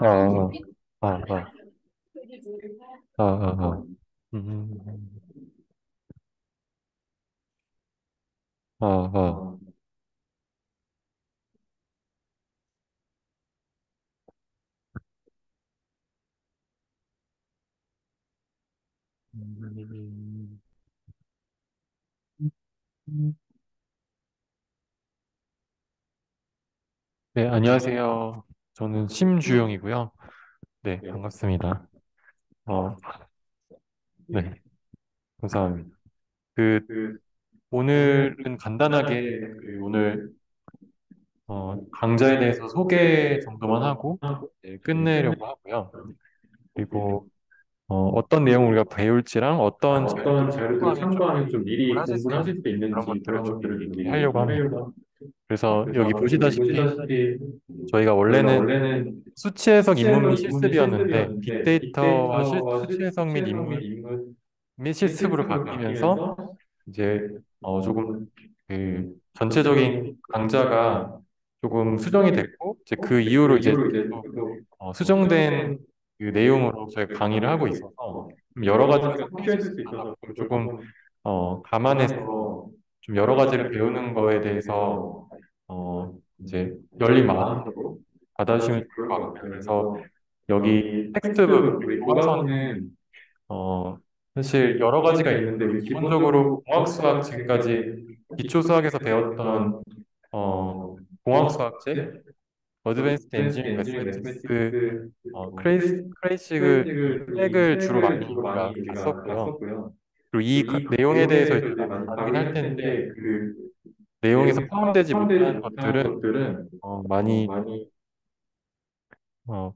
아, 아, 아, 아, 아, 아. 음, 아, 아. 음, 네, 안녕하세요. 저는 심주영이고요. 네, 반갑습니다. 어, 네, 감사합니다. 그, 오늘은 간단하게 오늘 강좌에 대해서 소개 정도만 하고 네, 끝내려고 하고요. 그리고 어떤 내용을 우리가 배울지랑 어떤 자료들을 참고하면 좀 공부를 하실 수 있는지 그런 것들을 좀 얘기하려고 합니다. 그래서 여기 보시다시피 저희가 원래는 수치 해석 입문 및 실습이었는데 빅데이터와 수치 해석 및 입문 및 실습으로 바뀌면서 이제 조금 그 전체적인 강좌가 조금 수정이 됐고 이제 그 이후로 이제 또, 수정된 그 내용으로 저희가 강의를 하고 있어서 좀 여러 가지가 섞여 있을 수 있어서 그걸 조금 감안해서 좀 여러 가지를 배우는 거에 대해서 이제 열린 마음으로 받아주시면 좋을 것 같고요. 그래서 여기 텍스트북 우리 교과서는 어, 사실 여러 가지가 있는데 우리 기본적으로 공학수학 지금까지 기초수학에서 배웠던 어, 공학수학책, 어드밴스드 엔지니어링 매스매틱스, 크레이시그 이 책을 주로 많이 우리가 봤었고요. 그리고 이 내용에 대해서 이제 많이 다루긴 할 텐데 그 내용에서 포함되지 못한 것들은 많이 어,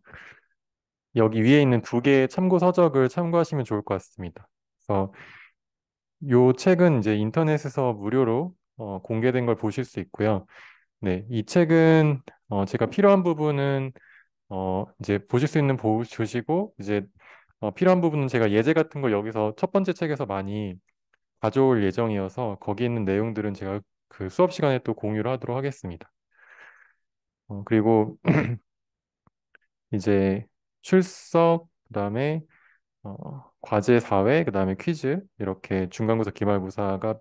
여기 위에 있는 두 개의 참고 서적을 참고하시면 좋을 것 같습니다. 그래서 요 책은 이제 인터넷에서 무료로 공개된 걸 보실 수 있고요. 네, 이 책은 제가 필요한 부분은 이제 보실 수 있는 보시고 이제 필요한 부분은 제가 예제 같은 걸 여기서 첫 번째 책에서 많이 가져올 예정이어서 거기 있는 내용들은 제가 그 수업 시간에 또 공유를 하도록 하겠습니다. 그리고 이제 출석, 그다음에 과제 4회, 그다음에 퀴즈 이렇게 중간고사, 기말고사가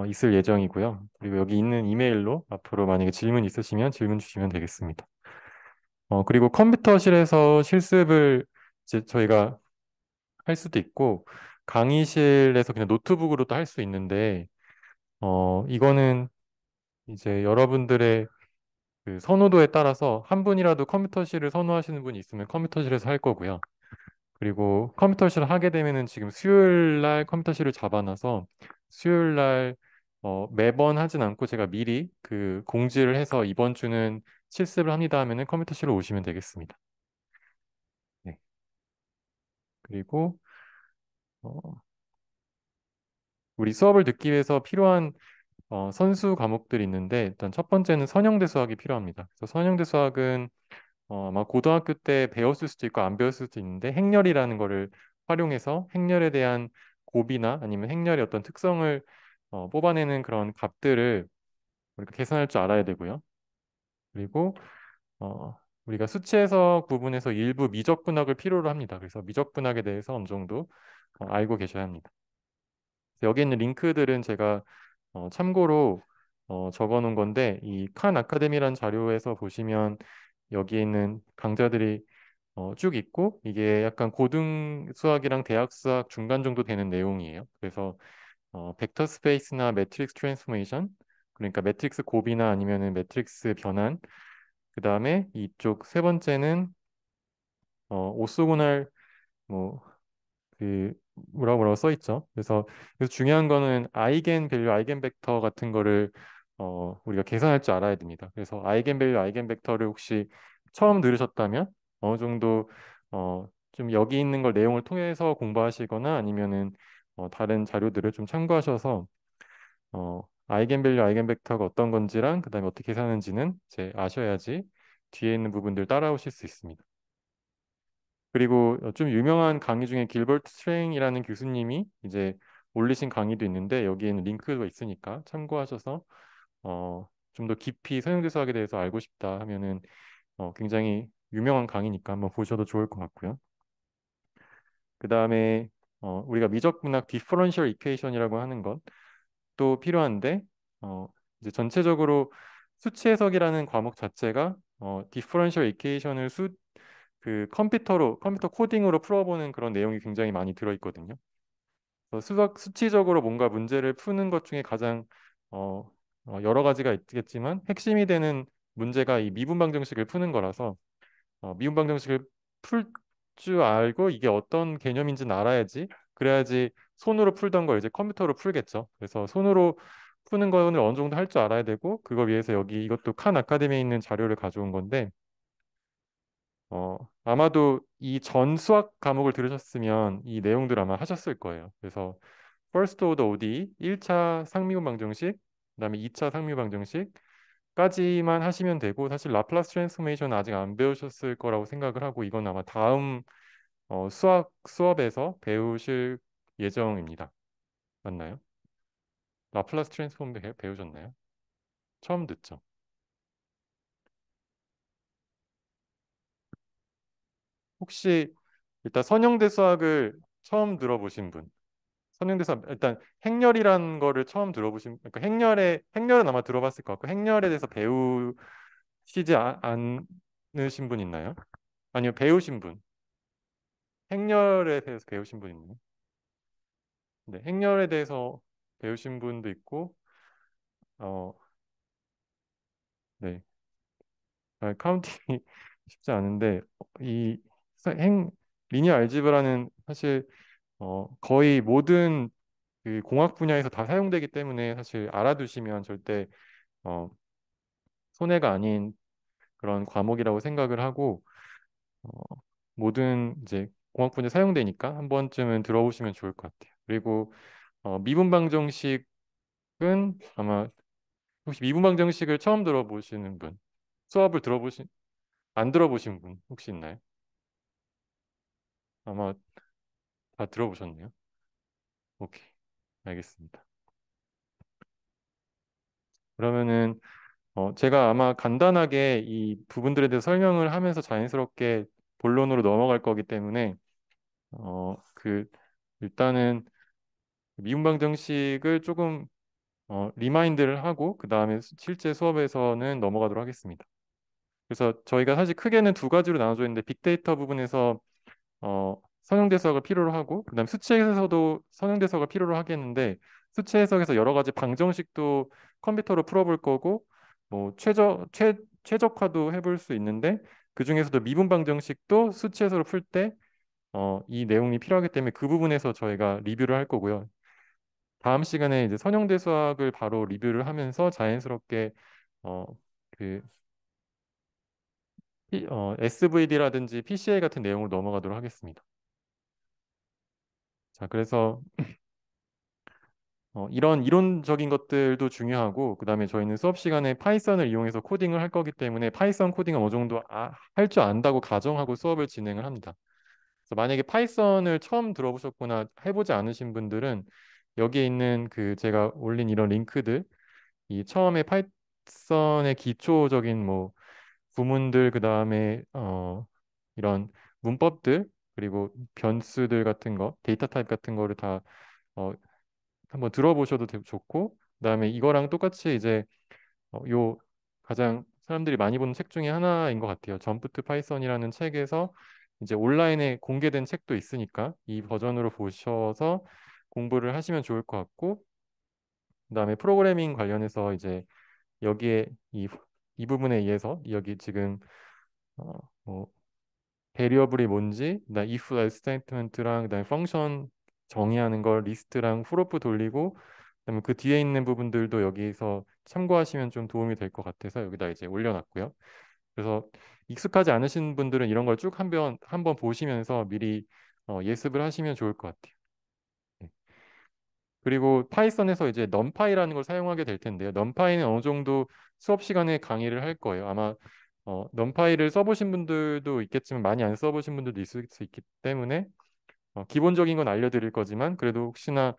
있을 예정이고요. 그리고 여기 있는 이메일로 앞으로 만약에 질문 있으시면 질문 주시면 되겠습니다. 그리고 컴퓨터실에서 실습을 이제 저희가 할 수도 있고 강의실에서 그냥 노트북으로도 할 수 있는데 이거는 이제 여러분들의 그 선호도에 따라서 한 분이라도 컴퓨터실을 선호하시는 분이 있으면 컴퓨터실에서 할 거고요. 그리고 컴퓨터실을 하게 되면은 지금 수요일 날 컴퓨터실을 잡아놔서 수요일 날 매번 하진 않고 제가 미리 그 공지를 해서 이번 주는 실습을 합니다 하면은 컴퓨터실로 오시면 되겠습니다. 네. 그리고 어, 우리 수업을 듣기 위해서 필요한 선수 과목들이 있는데 일단 첫 번째는 선형대 수학이 필요합니다. 그래서 선형대 수학은 아마 고등학교 때 배웠을 수도 있고 안 배웠을 수도 있는데 행렬이라는 거를 활용해서 행렬에 대한 곱이나 아니면 행렬의 어떤 특성을 뽑아내는 그런 값들을 우리가 계산할 줄 알아야 되고요. 그리고 어, 우리가 수치에서 구분해서 일부 미적분학을 필요로 합니다. 그래서 미적분학에 대해서 어느 정도 알고 계셔야 합니다. 여기 있는 링크들은 제가 참고로 적어 놓은 건데 이 칸 아카데미라는 자료에서 보시면 여기에 있는 강좌들이 쭉 있고 이게 약간 고등 수학이랑 대학 수학 중간 정도 되는 내용이에요. 그래서 벡터 스페이스나 매트릭스 트랜스포메이션 그러니까 매트릭스 곱이나 아니면은 매트릭스 변환 그다음에 이쪽 세 번째는 오소고날 뭐 그 뭐라고 써 있죠. 그래서 중요한 거는 아이겐 밸류, 아이겐 벡터 같은 거를 우리가 계산할 줄 알아야 됩니다. 그래서 아이겐 밸류, 아이겐 벡터를 혹시 처음 들으셨다면 어느 정도 좀 여기 있는 걸 내용을 통해서 공부하시거나 아니면은 다른 자료들을 좀 참고하셔서 아이겐 밸류, 아이겐 벡터가 어떤 건지랑 그다음에 어떻게 계산하는지는 이제 아셔야지 뒤에 있는 부분들 따라오실 수 있습니다. 그리고 좀 유명한 강의 중에 길버트 스트레잉이라는 교수님이 이제 올리신 강의도 있는데 여기에는 링크가 있으니까 참고하셔서 좀 더 깊이 서영대 수학에 대해서 알고 싶다 하면은 굉장히 유명한 강의니까 한번 보셔도 좋을 것 같고요. 그 다음에 우리가 미적분학 디퍼런셜 이퀘이션이라고 하는 것도 필요한데 이제 전체적으로 수치 해석이라는 과목 자체가 디퍼런셜 이퀘이션을 그 컴퓨터 코딩으로 풀어보는 그런 내용이 굉장히 많이 들어있거든요. 그래서 수치적으로 뭔가 문제를 푸는 것 중에 가장 어, 여러 가지가 있겠지만 핵심이 되는 문제가 이 미분 방정식을 푸는 거라서 미분 방정식을 풀 줄 알고 이게 어떤 개념인지는 알아야지 그래야지 손으로 풀던 걸 이제 컴퓨터로 풀겠죠. 그래서 손으로 푸는 거는 어느 정도 할 줄 알아야 되고 그거 위해서 여기 이것도 칸 아카데미에 있는 자료를 가져온 건데 아마도 이 전 수학 과목을 들으셨으면 이 내용들 아마 하셨을 거예요. 그래서 First Order ODE 1차 상미분 방정식, 그다음에 2차 상미분 방정식까지만 하시면 되고 사실 라플라스 트랜스포메이션 아직 안 배우셨을 거라고 생각을 하고 이건 아마 다음 수업에서 배우실 예정입니다. 맞나요? 라플라스 트랜스폼 배우셨나요? 처음 듣죠? 혹시 일단 선형대 수학을 처음 들어보신 분? 선행대사 일단 행렬이라는 거를 처음 들어보신 그러니까 행렬은 아마 들어봤을 것 같고 행렬에 대해서 배우시지 않으신 분 있나요? 아니요 배우신 분 행렬에 대해서 배우신 분 있나요? 네 행렬에 대해서 배우신 분도 있고 어 네 카운팅이 쉽지 않은데 이 행 리니어 알지브라는 사실 거의 모든 그 공학 분야에서 다 사용되기 때문에 사실 알아두시면 절대 어, 손해가 아닌 그런 과목이라고 생각을 하고 어, 모든 이제 공학 분야 사용되니까 한 번쯤은 들어보시면 좋을 것 같아요. 그리고 미분 방정식은 아마 혹시 미분 방정식을 처음 들어보시는 분, 수업을 들어보신 안 들어보신 분 혹시 있나요? 아마 다 들어보셨네요. 오케이, 알겠습니다. 그러면은 제가 아마 간단하게 이 부분들에 대해서 설명을 하면서 자연스럽게 본론으로 넘어갈 거기 때문에 그 일단은 미분 방정식을 조금 리마인드를 하고 그 다음에 실제 수업에서는 넘어가도록 하겠습니다. 그래서 저희가 사실 크게는 두 가지로 나눠져 있는데 빅데이터 부분에서 선형대 수학을 필요로 하고 그다음 수치 해석에서도 선형대 수학을 필요로 하겠는데 수치 해석에서 여러 가지 방정식도 컴퓨터로 풀어볼 거고 뭐 최적화도 해볼 수 있는데 그 중에서도 미분 방정식도 수치 해석을 풀 때 이 내용이 필요하기 때문에 그 부분에서 저희가 리뷰를 할 거고요. 다음 시간에 이제 선형대 수학을 바로 리뷰를 하면서 자연스럽게 어, 그 SVD라든지 PCA 같은 내용으로 넘어가도록 하겠습니다. 자, 그래서 이런 이론적인 것들도 중요하고 그다음에 저희는 수업 시간에 파이썬을 이용해서 코딩을 할 거기 때문에 파이썬 코딩을 어느 정도 할 줄 안다고 가정하고 수업을 진행을 합니다. 그래서 만약에 파이썬을 처음 들어보셨거나 해보지 않으신 분들은 여기에 있는 그 제가 올린 이런 링크들 이 처음에 파이썬의 기초적인 뭐 구문들 그다음에 이런 문법들 그리고 변수들 같은 거 데이터 타입 같은 거를 다 어, 한번 들어보셔도 좋고 그다음에 이거랑 똑같이 이제 요 가장 사람들이 많이 보는 책 중에 하나인 것 같아요. 점프 투 파이썬이라는 책에서 이제 온라인에 공개된 책도 있으니까 이 버전으로 보셔서 공부를 하시면 좋을 것 같고, 그다음에 프로그래밍 관련해서 이제 여기에 이 부분에 의해서 여기 지금 어, 뭐 베리어블이 뭔지, 나 if else 스테이트먼트랑 그다음에 펑션 정의하는 걸 리스트랑 풀오프 돌리고, 그다음에 그 뒤에 있는 부분들도 여기서 참고하시면 좀 도움이 될 것 같아서 여기다 이제 올려놨고요. 그래서 익숙하지 않으신 분들은 이런 걸 쭉 한번 보시면서 미리 예습을 하시면 좋을 것 같아요. 네. 그리고 파이썬에서 이제 넘파이라는 걸 사용하게 될 텐데요. 넘파이는 어느 정도 수업 시간에 강의를 할 거예요. 아마 넘파이를 써보신 분들도 있겠지만 많이 안 써보신 분들도 있을 수 있기 때문에 기본적인 건 알려드릴 거지만 그래도 혹시나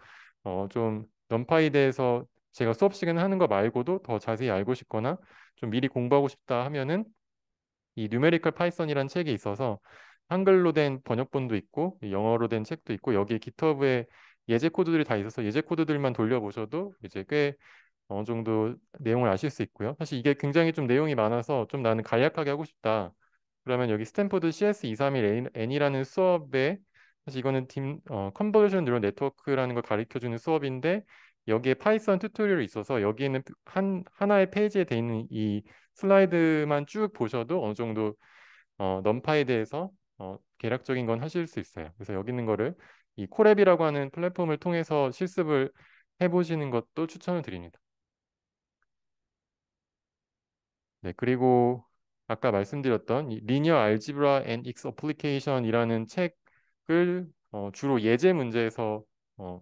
좀 넘파이에 대해서 제가 수업 시간에 하는 거 말고도 더 자세히 알고 싶거나 좀 미리 공부하고 싶다 하면은 이 뉴메리컬 파이썬이라는 책이 있어서 한글로 된 번역본도 있고 영어로 된 책도 있고 여기에 깃허브에 예제 코드들이 다 있어서 예제 코드들만 돌려보셔도 이제 꽤 어느 정도 내용을 아실 수 있고요. 사실 이게 굉장히 좀 내용이 많아서 좀 나는 간략하게 하고 싶다. 그러면 여기 스탠포드 CS231N이라는 수업에 사실 이거는 컨버전 뉴럴 네트워크라는 걸 가르쳐주는 수업인데 여기에 파이썬 튜토리얼이 있어서 여기에는 하나의 페이지에 돼 있는 이 슬라이드만 쭉 보셔도 어느 정도 넘파에 대해서 개략적인 건 하실 수 있어요. 그래서 여기 있는 거를 이 코랩이라고 하는 플랫폼을 통해서 실습을 해보시는 것도 추천을 드립니다. 네, 그리고 아까 말씀드렸던 이 리니어 알지브라 앤 익스 어플리케이션이라는 책을 주로 예제 문제에서 어,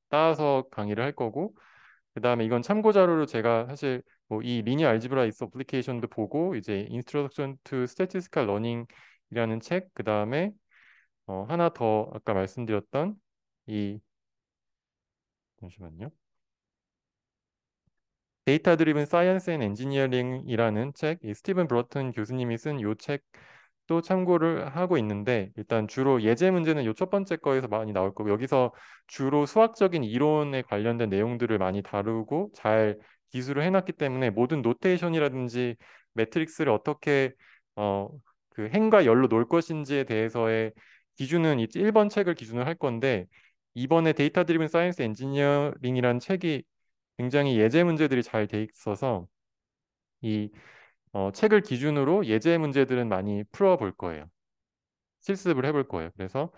따서 강의를 할 거고, 그다음에 이건 참고 자료로 제가 사실 뭐 이 리니어 알지브라 익스 어플리케이션도 보고 이제 Introduction to Statistical Learning이라는 책, 그다음에 하나 더 아까 말씀드렸던 이 잠시만요. 데이터 드리븐 사이언스 앤 엔지니어링이라는 책, 이 스티븐 브로튼 교수님이 쓴 이 책도 참고를 하고 있는데 일단 주로 예제 문제는 이 첫 번째 거에서 많이 나올 거고 여기서 주로 수학적인 이론에 관련된 내용들을 많이 다루고 잘 기술을 해놨기 때문에 모든 노테이션이라든지 매트릭스를 어떻게 어, 그 행과 열로 놓을 것인지에 대해서의 기준은 이 1번 책을 기준으로 할 건데 이번에 데이터 드리븐 사이언스 엔지니어링이라는 책이 굉장히 예제 문제들이 잘 돼 있어서 이 책을 기준으로 예제 문제들은 많이 풀어볼 거예요. 실습을 해볼 거예요. 그래서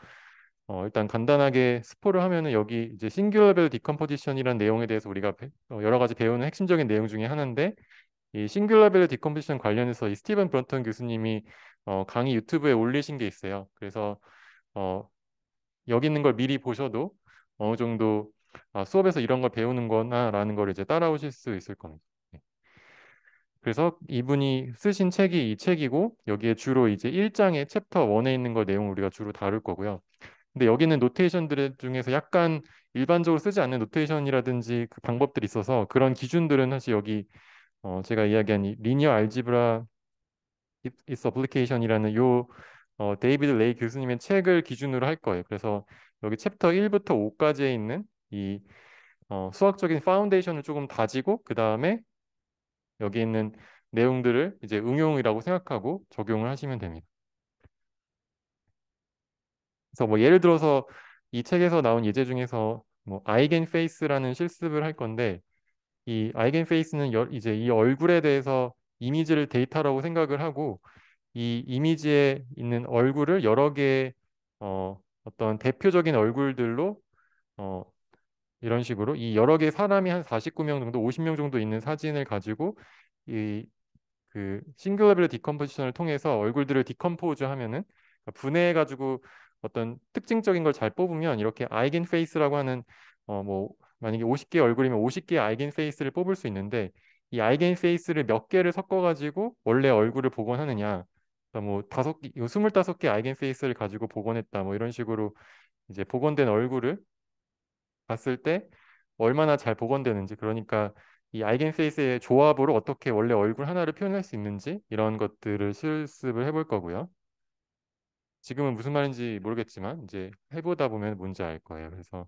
일단 간단하게 스포를 하면은 여기 이제 싱귤러 밸류 디컴포지션이라는 내용에 대해서 우리가 여러 가지 배우는 핵심적인 내용 중에 하나인데 이 싱귤러 밸류 디컴포지션 관련해서 이 스티븐 브런턴 교수님이 강의 유튜브에 올리신 게 있어요. 그래서 어, 여기 있는 걸 미리 보셔도 어느 정도 수업에서 이런 걸 배우는 거나라는 걸 이제 따라오실 수 있을 겁니다. 네. 그래서 이분이 쓰신 책이 이 책이고 여기에 주로 이제 1장의 챕터 1에 있는 걸 내용 우리가 주로 다룰 거고요. 근데 여기는 노테이션들 중에서 약간 일반적으로 쓰지 않는 노테이션이라든지 그 방법들이 있어서 그런 기준들은 사실 여기 제가 이야기한 이 리니어 알지브라 is application이라는 요 데이비드 레이 교수님의 책을 기준으로 할 거예요. 그래서 여기 챕터 1부터 5까지에 있는 이 수학적인 파운데이션을 조금 다지고 그 다음에 여기 있는 내용들을 이제 응용이라고 생각하고 적용을 하시면 됩니다. 그래서 뭐 예를 들어서 이 책에서 나온 예제 중에서 뭐 아이겐 페이스라는 실습을 할 건데 이 아이겐 페이스는 이제 이 얼굴에 대해서 이미지를 데이터라고 생각을 하고 이 이미지에 있는 얼굴을 여러 개의 어떤 대표적인 얼굴들로 어, 이런 식으로 이 여러 개의 사람이 한 49명 정도, 50명 정도 있는 사진을 가지고 이 그 싱글러블 디컴포지션을 통해서 얼굴들을 디컴포즈 하면은 그러니까 분해해가지고 어떤 특징적인 걸 잘 뽑으면 이렇게 아이겐 페이스라고 하는 뭐 만약에 50개 얼굴이면 50개의 아이겐 페이스를 뽑을 수 있는데 이 아이겐 페이스를 몇 개를 섞어가지고 원래 얼굴을 복원하느냐 그러니까 뭐 25개 아이겐 페이스를 가지고 복원했다 뭐 이런 식으로 이제 복원된 얼굴을 봤을 때 얼마나 잘 복원되는지 그러니까 이 아이겐페이스의 조합으로 어떻게 원래 얼굴 하나를 표현할 수 있는지 이런 것들을 실습을 해볼 거고요. 지금은 무슨 말인지 모르겠지만 이제 해보다 보면 뭔지 알 거예요. 그래서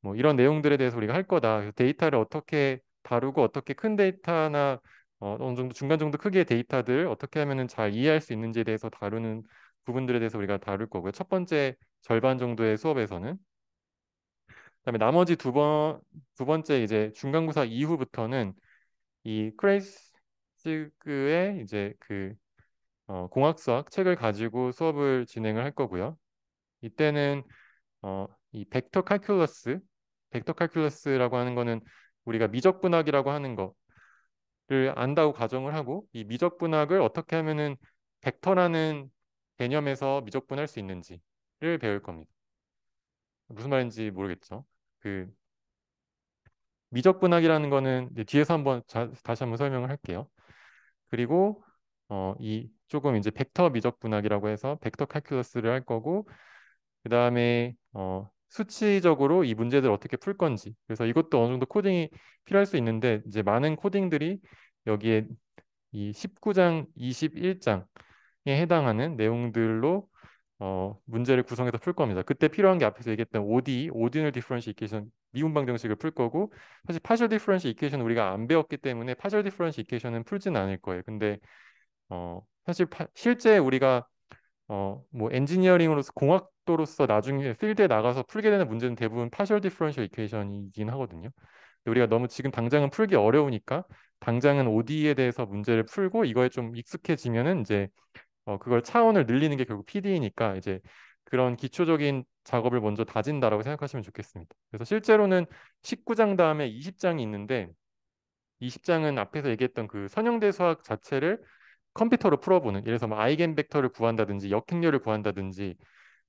뭐 이런 내용들에 대해서 우리가 할 거다. 그래서 데이터를 어떻게 다루고 어떻게 큰 데이터나 어느 정도 중간 정도 크기의 데이터들 어떻게 하면은 잘 이해할 수 있는지에 대해서 다루는 부분들에 대해서 우리가 다룰 거고요. 첫 번째 절반 정도의 수업에서는. 그다음에 나머지 두 번째 이제 중간고사 이후부터는 이 크레이시그의 이제 그 공학수학 책을 가지고 수업을 진행을 할 거고요. 이때는 이 벡터 칼큘러스라고 하는 거는 우리가 미적분학이라고 하는 거를 안다고 가정을 하고 이 미적분학을 어떻게 하면은 벡터라는 개념에서 미적분할 수 있는지를 배울 겁니다. 무슨 말인지 모르겠죠? 그 미적분학이라는 거는 이제 뒤에서 다시 한번 설명을 할게요. 그리고 이 조금 이제 벡터 미적분학이라고 해서 벡터 칼큘러스를 할 거고 그다음에 수치적으로 이 문제들을 어떻게 풀 건지. 그래서 이것도 어느 정도 코딩이 필요할 수 있는데 이제 많은 코딩들이 여기에 이 19장, 21장에 해당하는 내용들로 문제를 구성해서 풀 겁니다. 그때 필요한 게 앞에서 얘기했던 ODE, Ordinal Differential Equation 미분 방정식을 풀 거고 사실 Partial Differential Equation 우리가 안 배웠기 때문에 Partial Differential Equation은 풀지는 않을 거예요. 근데 사실 실제 우리가 뭐 엔지니어링으로서 공학도로서 나중에 필드에 나가서 풀게 되는 문제는 대부분 파셜 디퍼런셜 이퀘이션이긴 하거든요. 근데 우리가 너무 지금 당장은 풀기 어려우니까 당장은 ODE에 대해서 문제를 풀고 이거에 좀 익숙해지면은 이제 그걸 차원을 늘리는 게 결국 PD니까 이제 그런 기초적인 작업을 먼저 다진다라고 생각하시면 좋겠습니다. 그래서 실제로는 19장 다음에 20장이 있는데 20장은 앞에서 얘기했던 그 선형대 수학 자체를 컴퓨터로 풀어보는 예를 들어서 뭐 아이겐 벡터를 구한다든지 역행렬을 구한다든지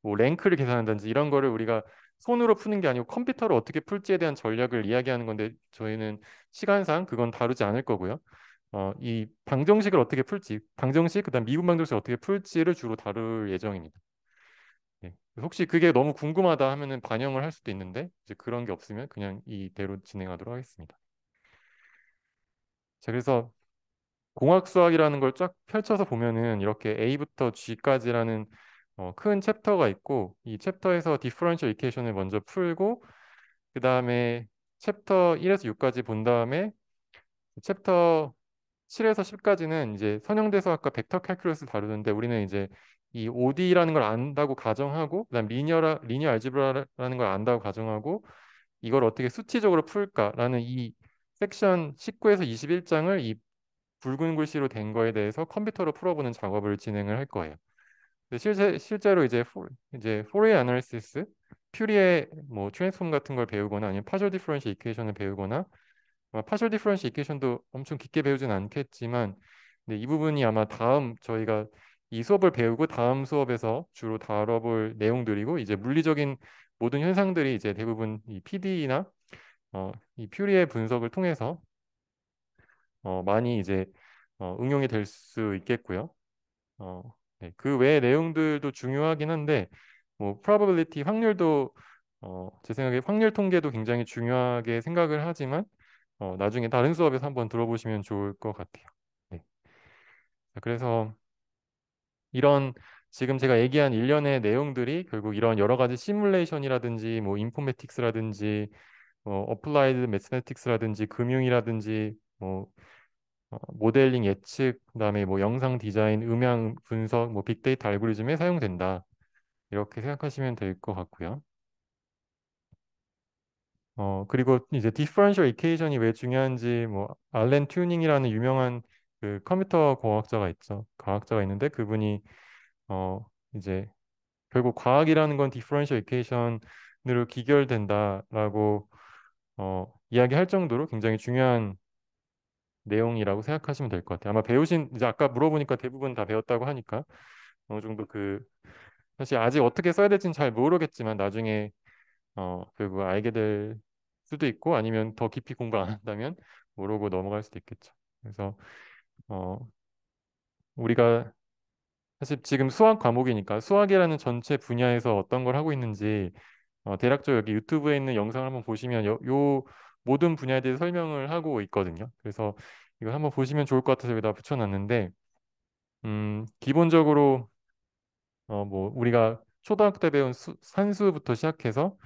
뭐 랭크를 계산한다든지 이런 거를 우리가 손으로 푸는 게 아니고 컴퓨터로 어떻게 풀지에 대한 전략을 이야기하는 건데 저희는 시간상 그건 다루지 않을 거고요. 이 방정식을 어떻게 풀지, 방정식 그다음 미분 방정식을 어떻게 풀지를 주로 다룰 예정입니다. 네. 혹시 그게 너무 궁금하다 하면은 반영을 할 수도 있는데 이제 그런 게 없으면 그냥 이대로 진행하도록 하겠습니다. 자, 그래서 공학 수학이라는 걸 쫙 펼쳐서 보면은 이렇게 A부터 G까지라는 큰 챕터가 있고 이 챕터에서 디퍼런셜 이퀘이션을 먼저 풀고 그 다음에 챕터 1에서 6까지 본 다음에 챕터 7에서 10까지는 이제 선형대수학과 벡터 칼큘러스를 다루는데 우리는 이제 이 OD라는 걸 안다고 가정하고 그다음 리니어 알지브라라는 걸 안다고 가정하고 이걸 어떻게 수치적으로 풀까라는 이 섹션 19에서 21장을 이 붉은 글씨로 된 거에 대해서 컴퓨터로 풀어보는 작업을 진행을 할 거예요. 근데 실제로 이제 포리에 애널리시스, 퓨리의 뭐 트랜스폼 같은 걸 배우거나 아니면 파셜 디퍼런셜 이퀘이션을 배우거나 파셜 디퍼런셜 이퀘이션도 엄청 깊게 배우진 않겠지만 근데 이 부분이 아마 다음 저희가 이 수업을 배우고 다음 수업에서 주로 다뤄볼 내용들이고 이제 물리적인 모든 현상들이 이제 대부분 이 PD나 이 퓨리의 분석을 통해서 많이 이제 응용이 될 수 있겠고요. 네, 그 외의 내용들도 중요하긴 한데 뭐 probability 확률도 제 생각에 확률 통계도 굉장히 중요하게 생각을 하지만 나중에 다른 수업에서 한번 들어보시면 좋을 것 같아요. 네. 자, 그래서 이런 지금 제가 얘기한 일련의 내용들이 결국 이런 여러 가지 시뮬레이션이라든지 뭐 인포메틱스라든지 어플라이드 매스매틱스라든지 금융이라든지 뭐 모델링 예측, 그다음에 뭐 영상 디자인, 음향 분석, 뭐 빅데이터 알고리즘에 사용된다. 이렇게 생각하시면 될 것 같고요. 그리고 이제 디퍼런셜 이퀘이션이 왜 중요한지 뭐 알렌 튜닝이라는 유명한 그 컴퓨터 공학자가 있죠. 과학자가 있는데 그분이 이제 결국 과학이라는 건 디퍼런셜 이퀘이션으로 기결된다라고 이야기할 정도로 굉장히 중요한 내용이라고 생각하시면 될 것 같아요. 아마 배우신 이제 아까 물어보니까 대부분 다 배웠다고 하니까 어느 정도 사실 아직 어떻게 써야 될지는 잘 모르겠지만 나중에 결국 알게 될 수도 있고 아니면 더 깊이 공부 안 한다면 모르고 넘어갈 수도 있겠죠. 그래서 어, 우리가 사실 지금 수학 과목이니까 수학이라는 전체 분야에서 어떤 걸 하고 있는지 대략적으로 여기 유튜브에 있는 영상을 한번 보시면 요 모든 분야에 대해 설명을 하고 있거든요. 그래서 이거 한번 보시면 좋을 것 같아서 여기다 붙여놨는데 기본적으로 뭐 우리가 초등학교 때 배운 산수부터 시작해서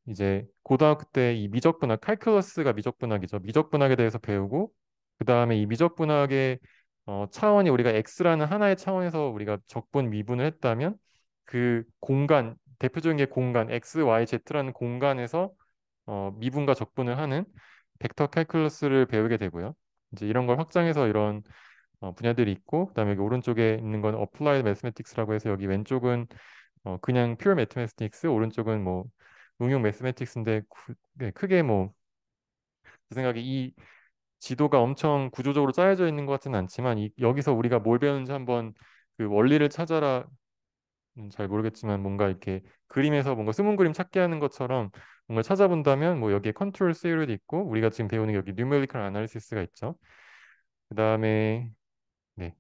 이제 고등학교 때 이 미적분학 칼큘러스가 미적분학이죠. 미적분학에 대해서 배우고 그 다음에 이 미적분학의 차원이 우리가 x라는 하나의 차원에서 우리가 적분 미분을 했다면 그 공간, 대표적인 게 공간 x, y, z라는 공간에서 미분과 적분을 하는 벡터 칼큘러스를 배우게 되고요. 이제 이런 걸 확장해서 이런 분야들이 있고, 그다음에 여기 오른쪽에 있는 건 Applied Mathematics라고 해서 여기 왼쪽은 그냥 Pure Mathematics, 오른쪽은 뭐 응용 Mathematics인데 네, 크게 뭐 제 생각에 이 지도가 엄청 구조적으로 짜여져 있는 것 같지는 않지만 여기서 우리가 뭘 배우는지 한번 그 원리를 찾아라 잘 모르겠지만 뭔가 이렇게 그림에서 뭔가 숨은 그림 찾게 하는 것처럼 뭔가 찾아본다면 뭐 여기에 컨트롤 세이로도 있고 우리가 지금 배우는 게 여기 뉴메리컬 아나리시스가 있죠. 그다음에 네,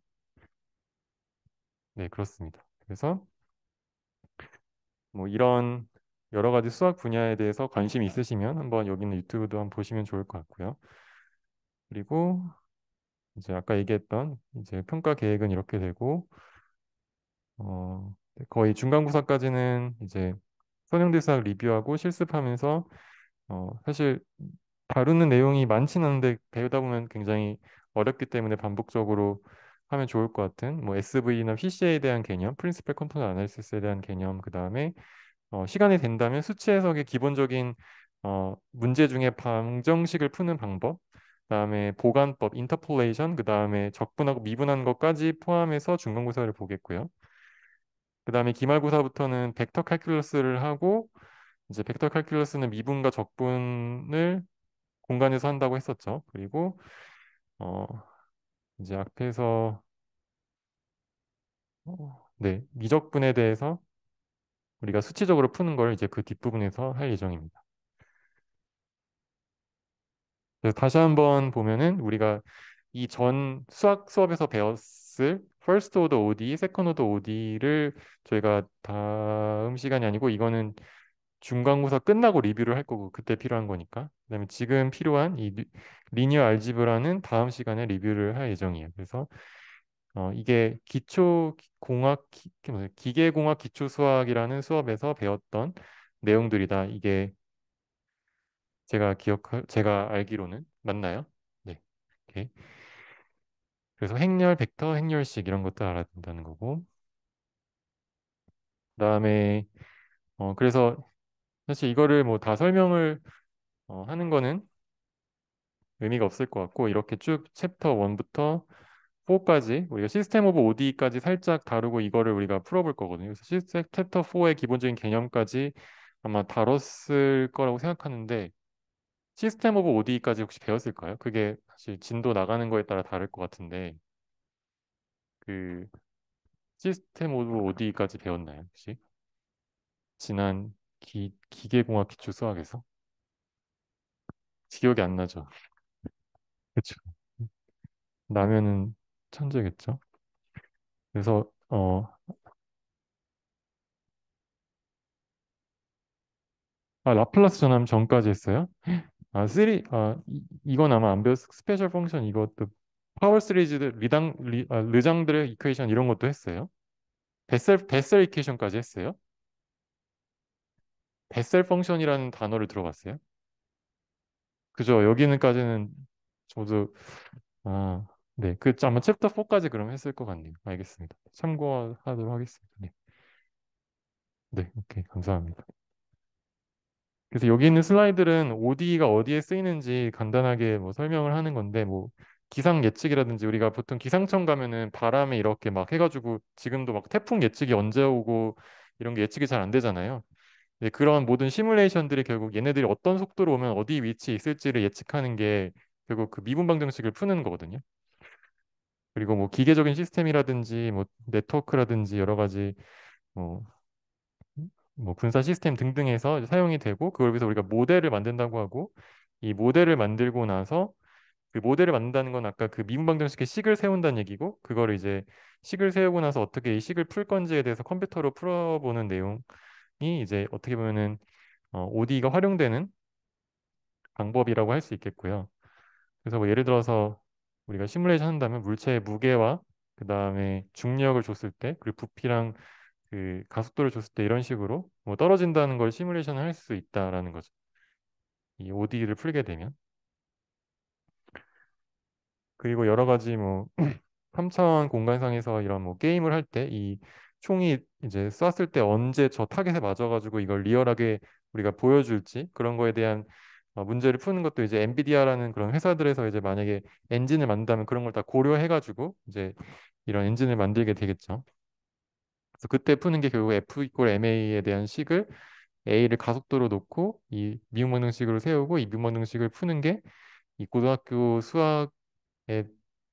네 그렇습니다. 그래서 뭐 이런 여러 가지 수학 분야에 대해서 관심이 있으시면 한번 여기 있는 유튜브도 한번 보시면 좋을 것 같고요. 그리고 이제 아까 얘기했던 이제 평가 계획은 이렇게 되고 네, 거의 중간고사까지는 이제 선형대 수학 리뷰하고 실습하면서 사실 다루는 내용이 많지는 않은데 배우다 보면 굉장히 어렵기 때문에 반복적으로 하면 좋을 것 같은 뭐 SV나 PCA에 대한 개념, 프린시플 컴포넌트 아나리시스에 대한 개념, 그 다음에 시간이 된다면 수치 해석의 기본적인 문제 중에 방정식을 푸는 방법, 그다음에 보관법, 인터폴레이션, 그다음에 적분하고 미분한 것까지 포함해서 중간고사를 보겠고요. 그다음에 기말고사부터는 벡터 칼큘러스를 하고 이제 벡터 칼큘러스는 미분과 적분을 공간에서 한다고 했었죠. 그리고 어 이제 앞에서 네, 미적분에 대해서 우리가 수치적으로 푸는 걸 이제 그 뒷부분에서 할 예정입니다. 그래서 다시 한번 보면은 우리가 이 전 수학 수업에서 배웠을 First Order ODE, Second Order ODE를 저희가 다음 시간이 아니고 이거는 중간고사 끝나고 리뷰를 할 거고 그때 필요한 거니까. 그다음에 지금 필요한 이 리니어 알지브라는 다음 시간에 리뷰를 할 예정이에요. 그래서 이게 기초 공학 기계공학 기초 수학이라는 수업에서 배웠던 내용들이다. 이게 제가 알기로는 맞나요? 네. 오케이. 그래서 행렬, 벡터, 행렬식 이런 것도 알아야 된다는 거고. 그다음에 그래서 사실 이거를 뭐 다 설명을 하는 거는 의미가 없을 것 같고 이렇게 쭉 챕터 1부터 4까지 우리가 시스템 오브 ODE까지 살짝 다루고 이거를 우리가 풀어볼 거거든요. 그래서 시스템 챕터 4의 기본적인 개념까지 아마 다뤘을 거라고 생각하는데 시스템 오브 ODE까지 혹시 배웠을까요? 그게 사실 진도 나가는 거에 따라 다를 것 같은데 그 시스템 오브 ODE까지 배웠나요, 혹시? 지난 기계공학 기초 수학에서? 기억이 안 나죠? 그렇죠. 나면은 천재겠죠? 그래서 라플라스 전함 전까지 했어요? 이건 아마 안 배웠 스페셜 펑션 이것도 파워 시리즈 르장들의 이퀘이션 이런 것도 했어요. 베셀 이퀘이션까지 했어요. 베셀 펑션이라는 단어를 들어봤어요. 그죠? 여기는까지는 저도 아, 네. 아마 챕터 4까지 그럼 했을 것 같네요. 알겠습니다. 참고하도록 하겠습니다. 네. 네, 오케이. 감사합니다. 그래서 여기 있는 슬라이드는 OD가 어디에 쓰이는지 간단하게 뭐 설명을 하는 건데 뭐 기상 예측이라든지 우리가 보통 기상청 가면은 바람에 이렇게 막 해가지고 지금도 막 태풍 예측이 언제 오고 이런 게 예측이 잘 안 되잖아요. 네, 그런 모든 시뮬레이션들이 결국 얘네들이 어떤 속도로 오면 어디 위치에 있을지를 예측하는 게 결국 그 미분 방정식을 푸는 거거든요. 그리고 뭐 기계적인 시스템이라든지 뭐 네트워크라든지 여러 가지 뭐, 뭐 분산 시스템 등등에서 사용이 되고 그걸 위해서 우리가 모델을 만든다고 하고 이 모델을 만들고 나서 그 모델을 만든다는 건 아까 그 미분 방정식의 식을 세운다는 얘기고 그거를 이제 식을 세우고 나서 어떻게 이 식을 풀 건지에 대해서 컴퓨터로 풀어보는 내용이 이제 어떻게 보면은 ODE가 활용되는 방법이라고 할 수 있겠고요. 그래서 뭐 예를 들어서 우리가 시뮬레이션 한다면 물체의 무게와 그 다음에 중력을 줬을 때 그리고 부피랑 그 가속도를 줬을 때 이런 식으로 뭐 떨어진다는 걸 시뮬레이션을 할 수 있다라는 거죠. 이 ODE를 풀게 되면 그리고 여러 가지 뭐 3차원 공간상에서 이런 뭐 게임을 할 때 이 총이 이제 쐈을 때 언제 저 타겟에 맞아가지고 이걸 리얼하게 우리가 보여줄지 그런 거에 대한 문제를 푸는 것도 이제 엔비디아라는 그런 회사들에서 이제 만약에 엔진을 만든다면 그런 걸 다 고려해가지고 이제 이런 엔진을 만들게 되겠죠. 그래서 그때 푸는 게 결국 F 이퀄 ma에 대한 식을 a를 가속도로 놓고 이 미분방정식으로 세우고 이 미분방정식을 푸는 게 이 고등학교 수학에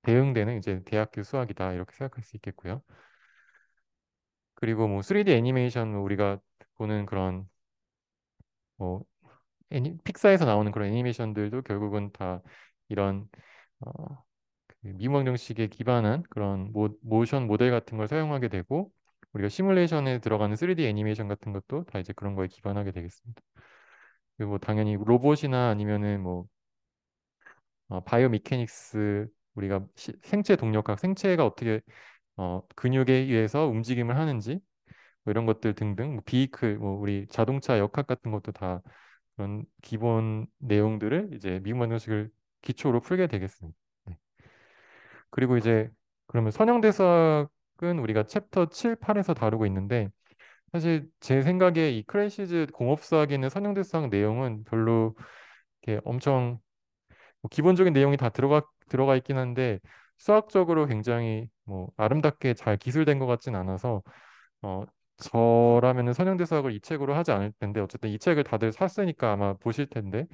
대응되는 이제 대학교 수학이다 이렇게 생각할 수 있겠고요. 그리고 뭐 3D 애니메이션 뭐 우리가 보는 그런 뭐 픽사에서 나오는 그런 애니메이션들도 결국은 다 이런 어, 그 미분방정식에 기반한 그런 모션 모델 같은 걸 사용하게 되고 우리가 시뮬레이션에 들어가는 3D 애니메이션 같은 것도 다 이제 그런 거에 기반하게 되겠습니다. 그리고 뭐 당연히 로봇이나 아니면은 뭐 바이오 미케닉스 우리가 생체 동력학 생체가 어떻게 근육에 의해서 움직임을 하는지 뭐 이런 것들 등등 뭐 비이클 뭐 우리 자동차 역학 같은 것도 다 그런 기본 내용들을 이제 미분 방정식을 기초로 풀게 되겠습니다. 네. 그리고 이제 그러면 선형대수학은 우리가 챕터 7, 8에서 다루고 있는데 사실 제 생각에 이 크래시즈 공업수학에 있는 선형대수학 내용은 별로 이렇게 엄청 뭐 기본적인 내용이 다 들어가 있긴 한데 수학적으로 굉장히 뭐 아름답게 잘 기술된 것 같진 않아서 어 저라면은 선형대 수학을 이 책으로 하지 않을 텐데 어쨌든 이 책을 다들 샀으니까 아마 보실 텐데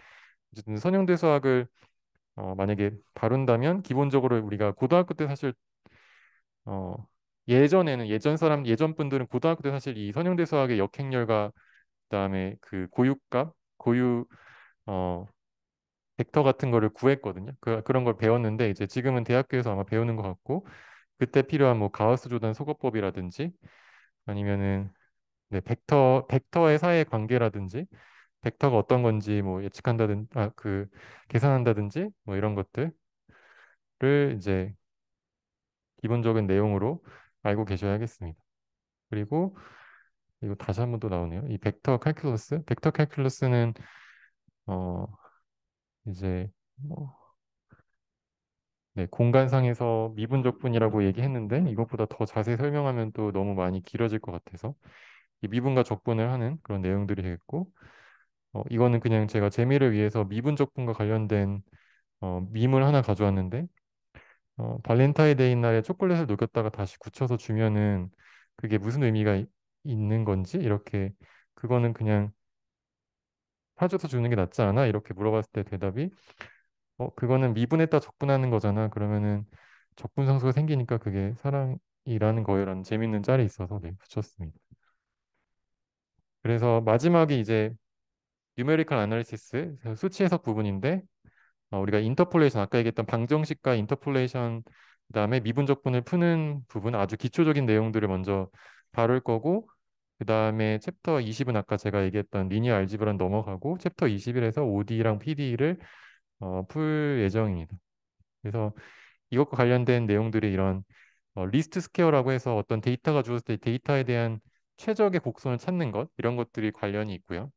어쨌든 선형대 수학을 만약에 다룬다면 기본적으로 우리가 고등학교 때 사실 어 예전에는 예전 분들은 고등학교 때 사실 이 선형대 수학의 역행렬과 그다음에 그 고유값 고유 어 벡터 같은 거를 구했거든요. 그런 걸 배웠는데 이제 지금은 대학교에서 아마 배우는 것 같고 그때 필요한 뭐 가우스 조단 소거법이라든지 아니면은 네, 벡터의 사이의 관계라든지 벡터가 어떤 건지 뭐 예측한다든 그 계산한다든지 뭐 이런 것들을 이제 기본적인 내용으로 알고 계셔야겠습니다. 그리고 이거 다시 한번 또 나오네요. 이 벡터 칼큘러스는 어 이제 뭐 네, 공간상에서 미분적분이라고 얘기했는데 이것보다 더 자세히 설명하면 또 너무 많이 길어질 것 같아서 이 미분과 적분을 하는 그런 내용들이 되겠고 이거는 그냥 제가 재미를 위해서 미분적분과 관련된 밈을 하나 가져왔는데 발렌타인데이 날에 초콜릿을 녹였다가 다시 굳혀서 주면은 그게 무슨 의미가 있는 건지 이렇게 그거는 그냥 사줘서 주는 게 낫지 않아? 이렇게 물어봤을 때 대답이 그거는 미분했다 적분하는 거잖아. 그러면은 적분상수가 생기니까 그게 사랑이라는 거예요라는 재밌는 짤이 있어서 네, 붙였습니다. 그래서 마지막이 이제 뉴메리컬 아날리시스 수치 해석 부분인데 우리가 인터폴레이션 아까 얘기했던 방정식과 인터폴레이션 그다음에 미분적분을 푸는 부분 아주 기초적인 내용들을 먼저 다룰 거고 그다음에 챕터 20은 아까 제가 얘기했던 리니어 알지브라는 넘어가고 챕터 21에서 OD랑 PD를 풀 예정입니다. 그래서 이것과 관련된 내용들이 이런 리스트 스퀘어라고 해서 어떤 데이터가 주어졌을 때 데이터에 대한 최적의 곡선을 찾는 것 이런 것들이 관련이 있고요.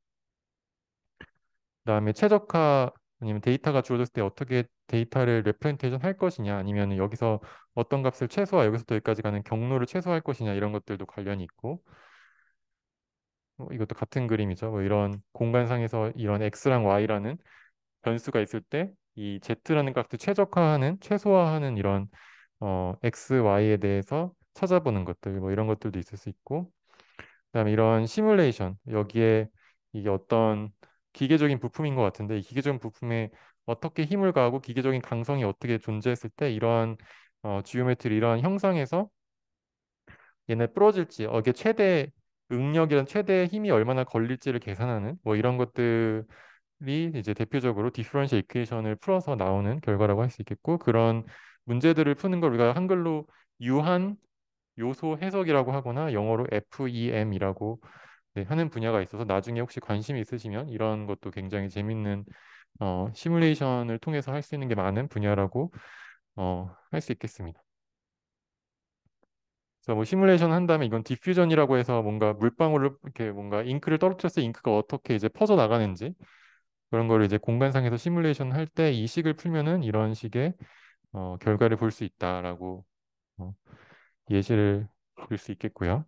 그다음에 최적화 아니면 데이터가 주어졌을 때 어떻게 데이터를 레프렌테이션 할 것이냐 아니면 여기서 어떤 값을 최소화 여기서부터 여기까지 가는 경로를 최소화할 것이냐 이런 것들도 관련이 있고 이것도 같은 그림이죠. 뭐 이런 공간상에서 이런 x랑 y라는 변수가 있을 때 이 z라는 값을 최적화하는 최소화하는 이런 x, y에 대해서 찾아보는 것들 뭐 이런 것들도 있을 수 있고 그다음에 이런 시뮬레이션 여기에 이게 어떤 기계적인 부품인 것 같은데 이 기계적인 부품에 어떻게 힘을 가하고 기계적인 강성이 어떻게 존재했을 때 이러한 지오메트리 이러한 형상에서 얘네 부러질지 이게 최대 응력이란 최대 힘이 얼마나 걸릴지를 계산하는 뭐 이런 것들이 이제 대표적으로 디퍼런셜 이퀘이션을 풀어서 나오는 결과라고 할 수 있겠고 그런 문제들을 푸는 걸 우리가 한글로 유한 요소 해석이라고 하거나 영어로 FEM이라고 네, 하는 분야가 있어서 나중에 혹시 관심이 있으시면 이런 것도 굉장히 재밌는 시뮬레이션을 통해서 할 수 있는 게 많은 분야라고 할 수 있겠습니다. 그래서 뭐 시뮬레이션 한 다음에 이건 디퓨전이라고 해서 뭔가 물방울을 이렇게 뭔가 잉크를 떨어뜨렸을 때 잉크가 어떻게 이제 퍼져 나가는지 그런 거를 이제 공간상에서 시뮬레이션 할 때 이 식을 풀면은 이런 식의 결과를 볼 수 있다라고 어, 예시를 들 수 있겠고요.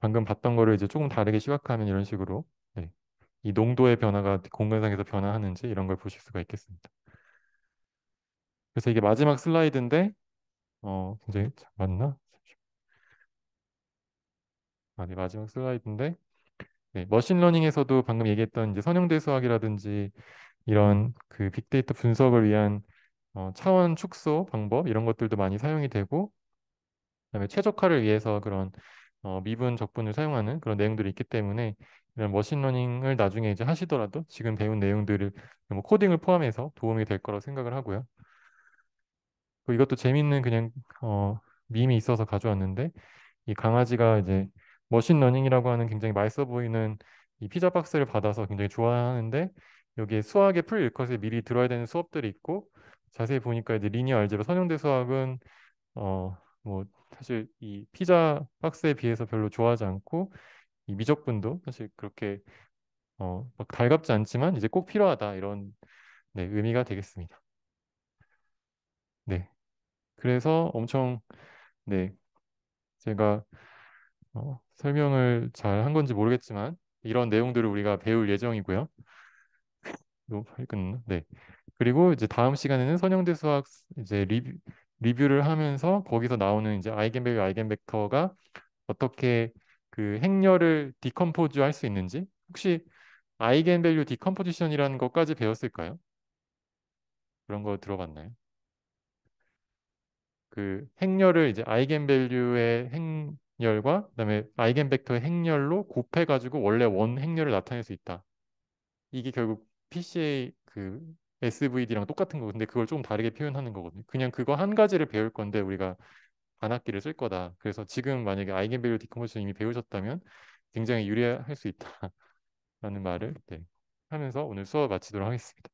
방금 봤던 거를 이제 조금 다르게 시각화하면 이런 식으로 네, 이 농도의 변화가 공간상에서 변화하는지 이런 걸 보실 수가 있겠습니다. 그래서 이게 마지막 슬라이드인데 굉장히 맞나? 아, 네, 마지막 슬라이드인데 네, 머신러닝에서도 방금 얘기했던 이제 선형대 수학이라든지 이런 그 빅데이터 분석을 위한 차원 축소 방법 이런 것들도 많이 사용이 되고 그다음에 최적화를 위해서 그런 미분 적분을 사용하는 그런 내용들이 있기 때문에 이런 머신러닝을 나중에 이제 하시더라도 지금 배운 내용들을 뭐 코딩을 포함해서 도움이 될 거라고 생각을 하고요. 또 이것도 재밌는 그냥 밈이 있어서 가져왔는데 이 강아지가 이제 머신러닝이라고 하는 굉장히 맛있어 보이는 이 피자 박스를 받아서 굉장히 좋아하는데 여기에 수학의 풀 일컷에 미리 들어야 되는 수업들이 있고 자세히 보니까 이제 리니어 알제로 선형대 수학은 뭐 사실 이 피자 박스에 비해서 별로 좋아하지 않고 이 미적분도 사실 그렇게 막 달갑지 않지만 이제 꼭 필요하다 이런 네, 의미가 되겠습니다. 네. 그래서 엄청 네, 제가 설명을 잘 한 건지 모르겠지만 이런 내용들을 우리가 배울 예정이고요. 너무 빨리 끝났나? 네. 그리고 이제 다음 시간에는 선형대 수학 이제 리뷰를 하면서 거기서 나오는 이제 아이겐밸류, 아이겐벡터가 어떻게 그 행렬을 디컴포즈 할 수 있는지 혹시 아이겐밸류 디컴포지션이라는 것까지 배웠을까요? 그런 거 들어봤나요? 그 행렬을 이제 아이겐밸류의 행렬과 그다음에 아이겐벡터의 행렬로 곱해가지고 원래 원 행렬을 나타낼 수 있다. 이게 결국 PCA 그 SVD랑 똑같은 거 근데 그걸 조금 다르게 표현하는 거거든요. 그냥 그거 한 가지를 배울 건데 우리가 반학기를 쓸 거다. 그래서 지금 만약에 아이겐밸류 디컴포지션 이미 배우셨다면 굉장히 유리할 수 있다라는 말을 네, 하면서 오늘 수업 마치도록 하겠습니다.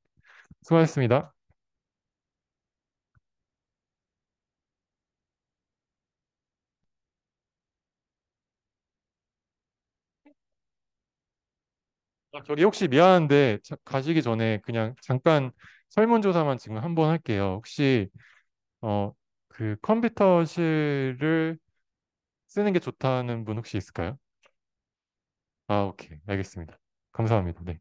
수고하셨습니다. 저기 혹시 미안한데 가시기 전에 그냥 잠깐 설문조사만 지금 한번 할게요. 혹시 어, 그 컴퓨터실을 쓰는 게 좋다는 분 혹시 있을까요? 아, 오케이. 알겠습니다. 감사합니다. 네.